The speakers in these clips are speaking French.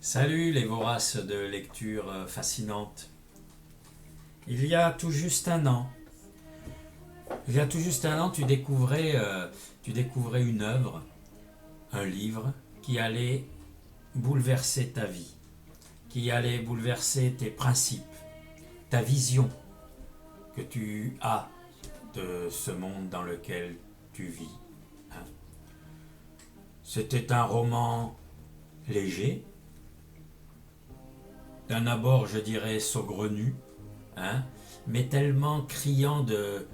Salut les voraces de lecture fascinantes. Il y a tout juste un an, tu découvrais une œuvre, un livre qui allait bouleverser ta vie, qui allait bouleverser tes principes, ta vision que tu as de ce monde dans lequel tu vis. Hein. C'était un roman léger, d'un abord je dirais saugrenu, hein, mais tellement criant de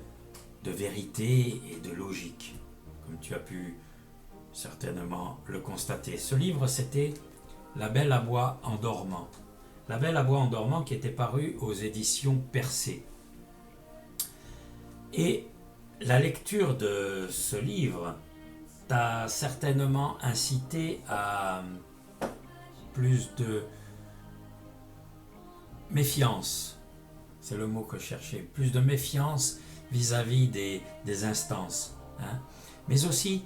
vérité et de logique, comme tu as pu certainement le constater. Ce livre, c'était La Belle à bois en dormant. La Belle à bois en dormant qui était paru aux éditions Percé. Et la lecture de ce livre t'a certainement incité à plus de méfiance, c'est le mot que je cherchais, plus de méfiance vis-à-vis des instances, hein, mais aussi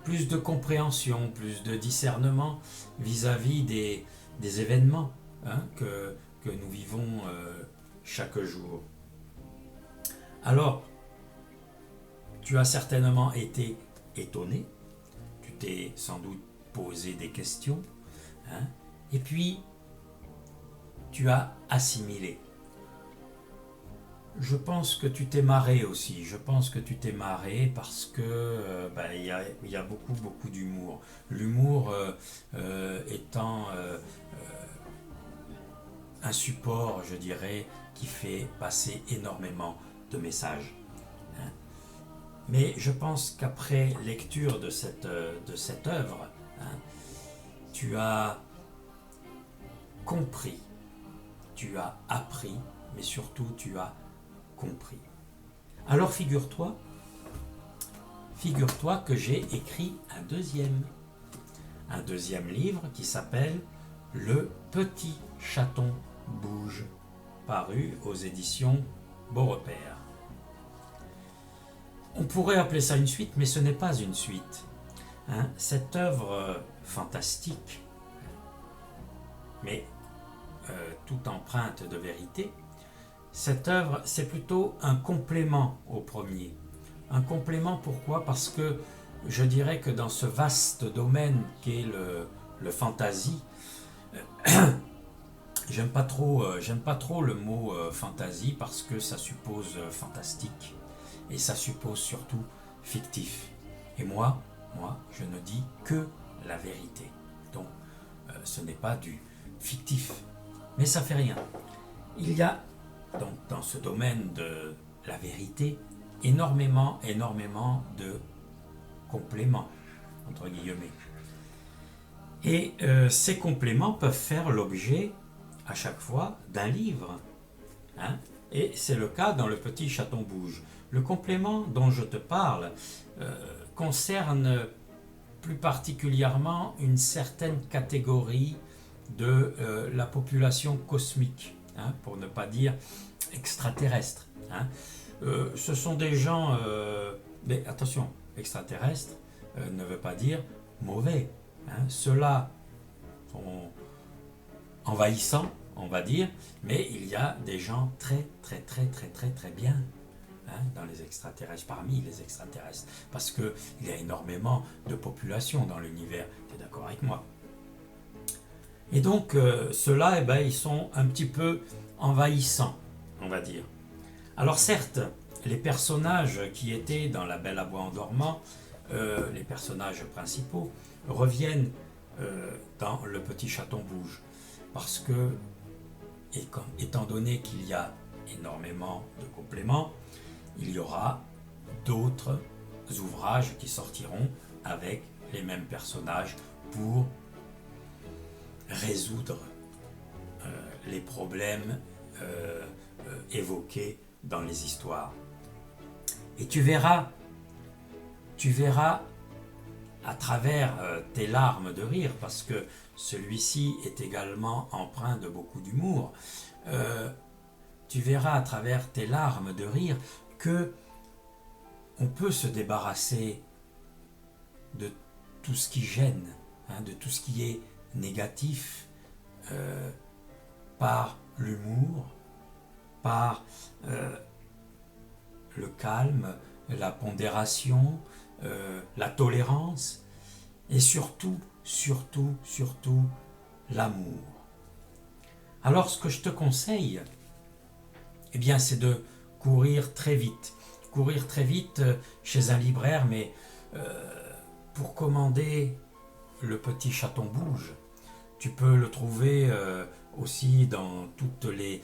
plus de compréhension, plus de discernement vis-à-vis des événements, hein, que nous vivons chaque jour. Alors, tu as certainement été étonné, tu t'es sans doute posé des questions, hein, et puis tu as assimilé. Je pense que tu t'es marré aussi. Je pense que tu t'es marré parce que il y a beaucoup d'humour. L'humour étant un support, je dirais, qui fait passer énormément de messages. Hein. Mais je pense qu'après lecture de cette œuvre, hein, tu as compris, tu as appris, mais surtout tu as compris. Alors figure-toi que j'ai écrit un deuxième livre qui s'appelle Le Petit Chaton Bouge, paru aux éditions Beaurepaire. On pourrait appeler ça une suite, mais ce n'est pas une suite. Hein, cette œuvre fantastique, mais toute empreinte de vérité, cette œuvre, c'est plutôt un complément au premier. Un complément, pourquoi ? Parce que je dirais que dans ce vaste domaine qu'est le fantasy, j'aime pas trop le mot fantasy parce que ça suppose fantastique et ça suppose surtout fictif. Et moi, je ne dis que la vérité. Donc, ce n'est pas du fictif. Mais ça fait rien. Il y a donc dans ce domaine de la vérité énormément de compléments, entre guillemets. Et ces compléments peuvent faire l'objet à chaque fois d'un livre. Hein, et c'est le cas dans Le Petit Chaton Bouge. Le complément dont je te parle concerne plus particulièrement une certaine catégorie de la population cosmique, hein, pour ne pas dire extraterrestre. Hein. Ce sont des gens, mais attention, extraterrestre ne veut pas dire mauvais. Hein. Ceux-là sont envahissants, on va dire, mais il y a des gens très bien, hein, dans les extraterrestres, parmi les extraterrestres, parce qu'il y a énormément de population dans l'univers, tu es d'accord avec moi ? Et donc, ceux-là, ils sont un petit peu envahissants, on va dire. Alors certes, les personnages qui étaient dans La Belle à bois en dormant, les personnages principaux, reviennent dans Le Petit Chaton Bouge. Parce que, étant donné qu'il y a énormément de compléments, il y aura d'autres ouvrages qui sortiront avec les mêmes personnages pour résoudre les problèmes évoqués dans les histoires. Et tu verras à travers tes larmes de rire, parce que celui-ci est également empreint de beaucoup d'humour, tu verras à travers tes larmes de rire que on peut se débarrasser de tout ce qui gêne, hein, de tout ce qui est négatif par l'humour, par le calme, la pondération, la tolérance et surtout, l'amour. Alors ce que je te conseille, eh bien, c'est de courir très vite. Courir très vite chez un libraire, mais pour commander Le Petit Chaton Bouge. Tu peux le trouver aussi dans toutes les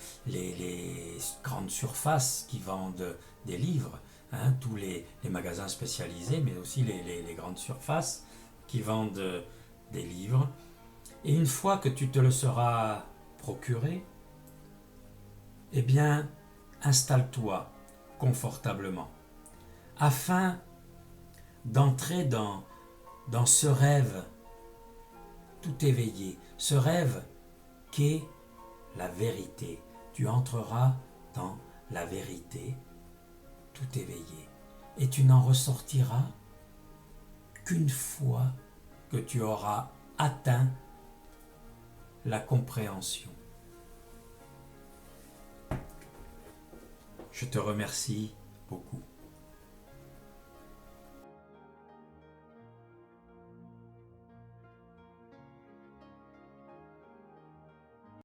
grandes surfaces qui vendent des livres, hein, tous les magasins spécialisés, mais aussi les grandes surfaces qui vendent des livres. Et une fois que tu te le seras procuré, eh bien, installe-toi confortablement afin d'entrer dans ce rêve tout éveillé, ce rêve qu'est la vérité. Tu entreras dans la vérité tout éveillé et tu n'en ressortiras qu'une fois que tu auras atteint la compréhension. Je te remercie beaucoup.